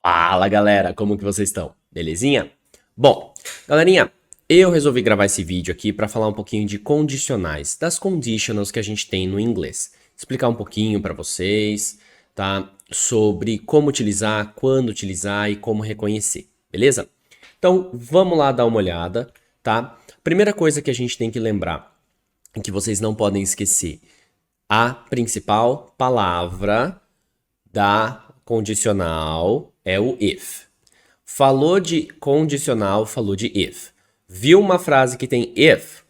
Fala galera, como que vocês estão? Belezinha? Bom, galerinha, eu resolvi gravar esse vídeo aqui para falar um pouquinho de condicionais, das conditionals que a gente tem no inglês. Explicar um pouquinho para vocês, tá? Sobre como utilizar, quando utilizar e como reconhecer, beleza? Então, vamos lá dar uma olhada, tá? Primeira coisa que a gente tem que lembrar, e que vocês não podem esquecer, a principal palavra da condicional é o if. Falou de condicional, falou de if. Viu uma frase que tem if?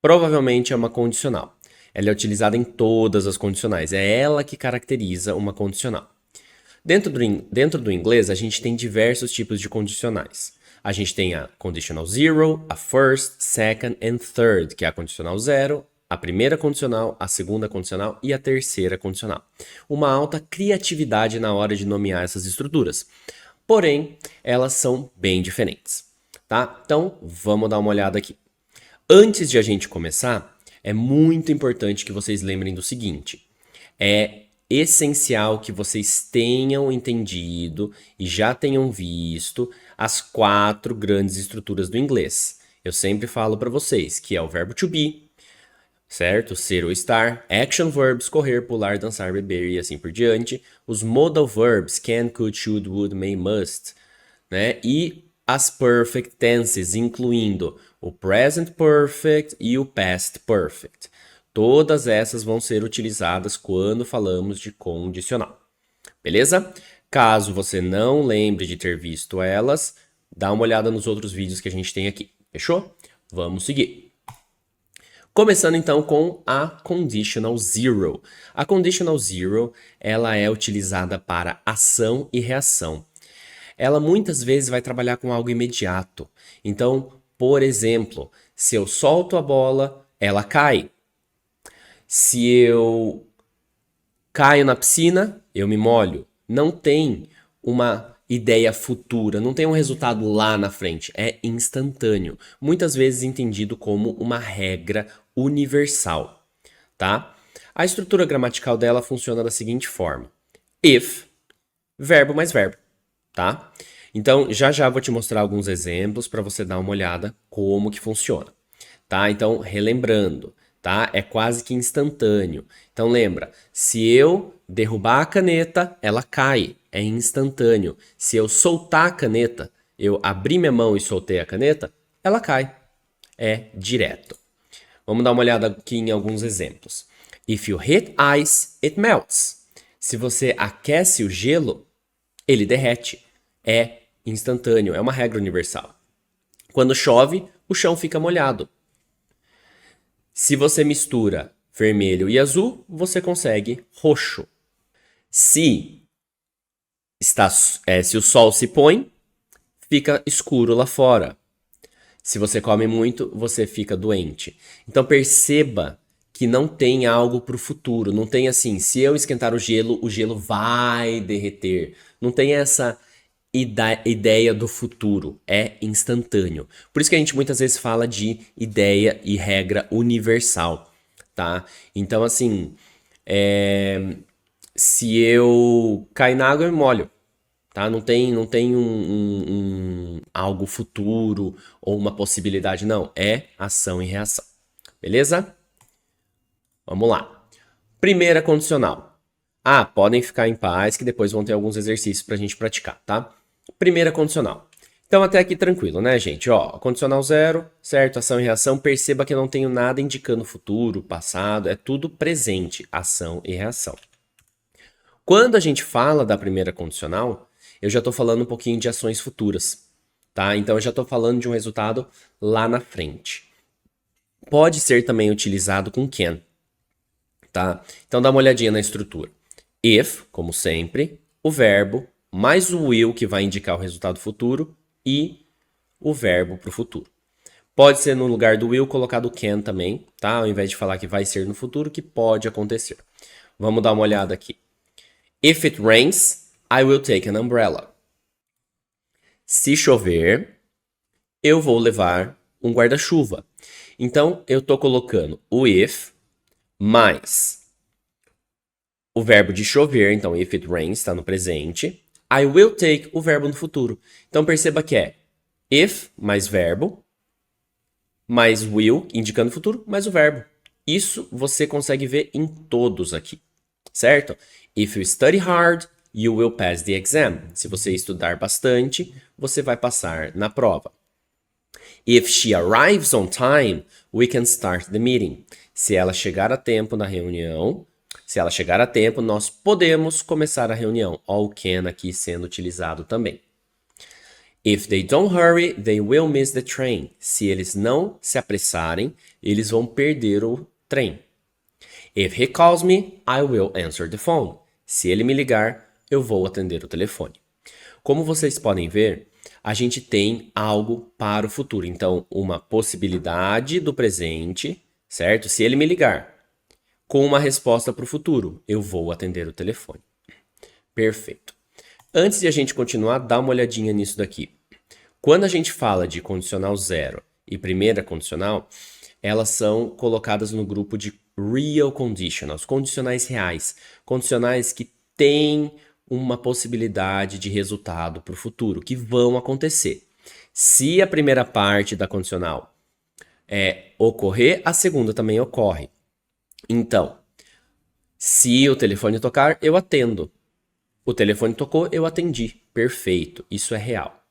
Provavelmente é uma condicional. Ela é utilizada em todas as condicionais. É ela que caracteriza uma condicional. Dentro do inglês, a gente tem diversos tipos de condicionais. A gente tem a conditional zero, a first, second and third, que é a condicional zero, a primeira condicional, a segunda condicional e a terceira condicional. Uma alta criatividade na hora de nomear essas estruturas. Porém, elas são bem diferentes, tá? Então, vamos dar uma olhada aqui. Antes de a gente começar, é muito importante que vocês lembrem do seguinte: é essencial que vocês tenham entendido e já tenham visto as quatro grandes estruturas do inglês. Eu sempre falo para vocês que é o verbo to be, certo? Ser ou estar, action verbs, correr, pular, dançar, beber e assim por diante. Os modal verbs, can, could, should, would, may, must, né? E as perfect tenses, incluindo o present perfect e o past perfect. Todas essas vão ser utilizadas quando falamos de condicional. Beleza? Caso você não lembre de ter visto elas, dá uma olhada nos outros vídeos que a gente tem aqui. Fechou? Vamos seguir. Começando então com a conditional zero. A conditional zero, ela é utilizada para ação e reação. Ela muitas vezes vai trabalhar com algo imediato. Então, por exemplo, se eu solto a bola, ela cai. Se eu caio na piscina, eu me molho. Não tem uma ideia futura, não tem um resultado lá na frente. É instantâneo. Muitas vezes entendido como uma regra universal, tá? A estrutura gramatical dela funciona da seguinte forma: if, verbo mais verbo, tá? Então, já já vou te mostrar alguns exemplos para você dar uma olhada como que funciona, tá? Então, relembrando, tá? É quase que instantâneo. Então, lembra, se eu derrubar a caneta, ela cai, é instantâneo. Se eu soltar a caneta, eu abrir minha mão e soltei a caneta, ela cai, é direto. Vamos dar uma olhada aqui em alguns exemplos. If you hit ice, it melts. Se você aquece o gelo, ele derrete. É instantâneo, é uma regra universal. Quando chove, o chão fica molhado. Se você mistura vermelho e azul, você consegue roxo. Se se o sol se põe, fica escuro lá fora. Se você come muito, você fica doente. Então perceba que não tem algo para o futuro. Não tem assim, se eu esquentar o gelo vai derreter. Não tem essa ideia do futuro. É instantâneo. Por isso que a gente muitas vezes fala de ideia e regra universal, tá? Então, assim, se eu cair na água, eu me molho. Tá? Não tem algo futuro ou uma possibilidade, não. É ação e reação. Beleza? Vamos lá. Primeira condicional. Ah, podem ficar em paz que depois vão ter alguns exercícios pra gente praticar, tá? Primeira condicional. Então até aqui tranquilo, né, gente? Ó, condicional zero, certo? Ação e reação. Perceba que eu não tenho nada indicando futuro, passado. É tudo presente, ação e reação. Quando a gente fala da primeira condicional, eu já estou falando um pouquinho de ações futuras, tá? Então eu já estou falando de um resultado lá na frente. Pode ser também utilizado com can, tá? Então dá uma olhadinha na estrutura. If, como sempre, o verbo, mais o will, que vai indicar o resultado futuro, e o verbo para o futuro. Pode ser no lugar do will colocado can também, tá? Ao invés de falar que vai ser no futuro, que pode acontecer. Vamos dar uma olhada aqui. If it rains, I will take an umbrella. Se chover, eu vou levar um guarda-chuva. Então, eu estou colocando o if mais o verbo de chover. Então, if it rains está no presente. I will take o verbo no futuro. Então perceba que é if mais verbo, mais will, indicando o futuro, mais o verbo. Isso você consegue ver em todos aqui, certo? If you study hard, you will pass the exam. Se você estudar bastante, você vai passar na prova. If she arrives on time, we can start the meeting. Se ela chegar a tempo na reunião, nós podemos começar a reunião. Ó, o can aqui sendo utilizado também. If they don't hurry, they will miss the train. Se eles não se apressarem, eles vão perder o trem. If he calls me, I will answer the phone. Se ele me ligar, eu vou atender o telefone. Como vocês podem ver, a gente tem algo para o futuro. Então, uma possibilidade do presente, certo? Se ele me ligar, com uma resposta para o futuro, eu vou atender o telefone. Perfeito. Antes de a gente continuar, dá uma olhadinha nisso daqui. Quando a gente fala de condicional zero e primeira condicional, elas são colocadas no grupo de real conditionals, condicionais reais, condicionais que têm uma possibilidade de resultado para o futuro, que vão acontecer. Se a primeira parte da condicional ocorrer, a segunda também ocorre. Então, se o telefone tocar, eu atendo. O telefone tocou, eu atendi. Perfeito, isso é real.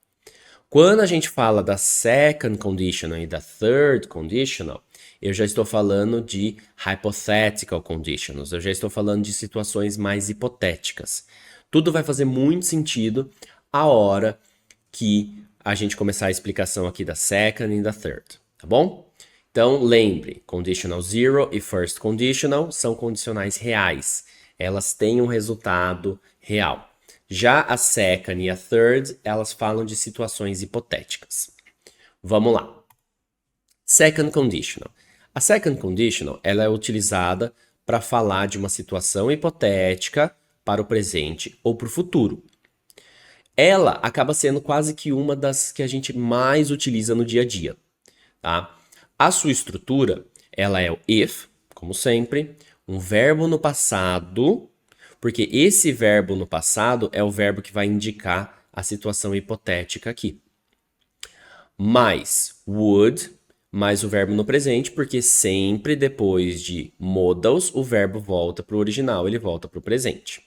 Quando a gente fala da second conditional e da third conditional, eu já estou falando de hypothetical conditionals, eu já estou falando de situações mais hipotéticas. Tudo vai fazer muito sentido a hora que a gente começar a explicação aqui da second e da third, tá bom? Então, lembre, conditional zero e first conditional são condicionais reais. Elas têm um resultado real. Já a second e a third, elas falam de situações hipotéticas. Vamos lá. Second conditional. A second conditional, ela é utilizada para falar de uma situação hipotética para o presente ou para o futuro. Ela acaba sendo quase que uma das que a gente mais utiliza no dia a dia, tá? A sua estrutura, ela é o if, como sempre, um verbo no passado, porque esse verbo no passado é o verbo que vai indicar a situação hipotética aqui. Mais would, mais o verbo no presente, porque sempre depois de modals, o verbo volta para o original, ele volta para o presente.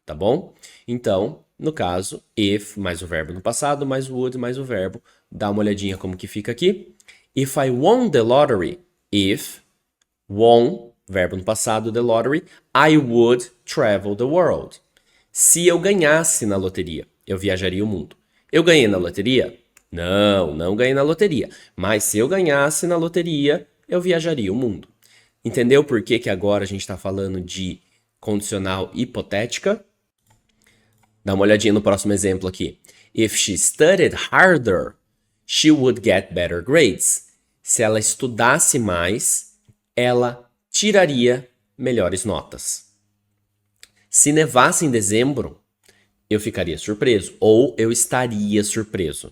Tá bom? Então, no caso, if mais o verbo no passado, mais would, mais o verbo. Dá uma olhadinha como que fica aqui. If I won the lottery, if, won, verbo no passado, the lottery, I would travel the world. Se eu ganhasse na loteria, eu viajaria o mundo. Eu ganhei na loteria? Não ganhei na loteria. Mas se eu ganhasse na loteria, eu viajaria o mundo. Entendeu por que agora a gente está falando de condicional hipotética? Dá uma olhadinha no próximo exemplo aqui. If she studied harder, she would get better grades. Se ela estudasse mais, ela tiraria melhores notas. Se nevasse em dezembro, eu ficaria surpreso ou eu estaria surpreso.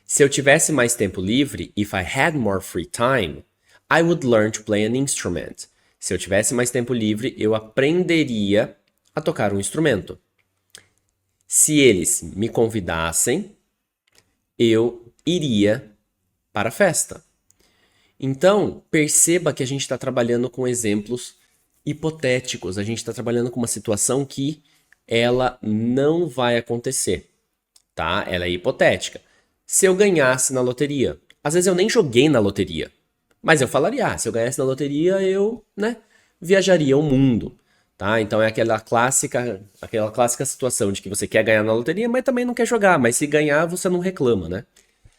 Se eu tivesse mais tempo livre, if I had more free time, I would learn to play an instrument. Se eu tivesse mais tempo livre, eu aprenderia a tocar um instrumento. Se eles me convidassem, eu iria para a festa. Então, perceba que a gente está trabalhando com exemplos hipotéticos. A gente está trabalhando com uma situação que ela não vai acontecer, tá? Ela é hipotética. Se eu ganhasse na loteria, às vezes eu nem joguei na loteria, mas eu falaria, se eu ganhasse na loteria, eu, viajaria o mundo. Tá? Então é aquela clássica situação de que você quer ganhar na loteria, mas também não quer jogar. Mas se ganhar, você não reclama, né?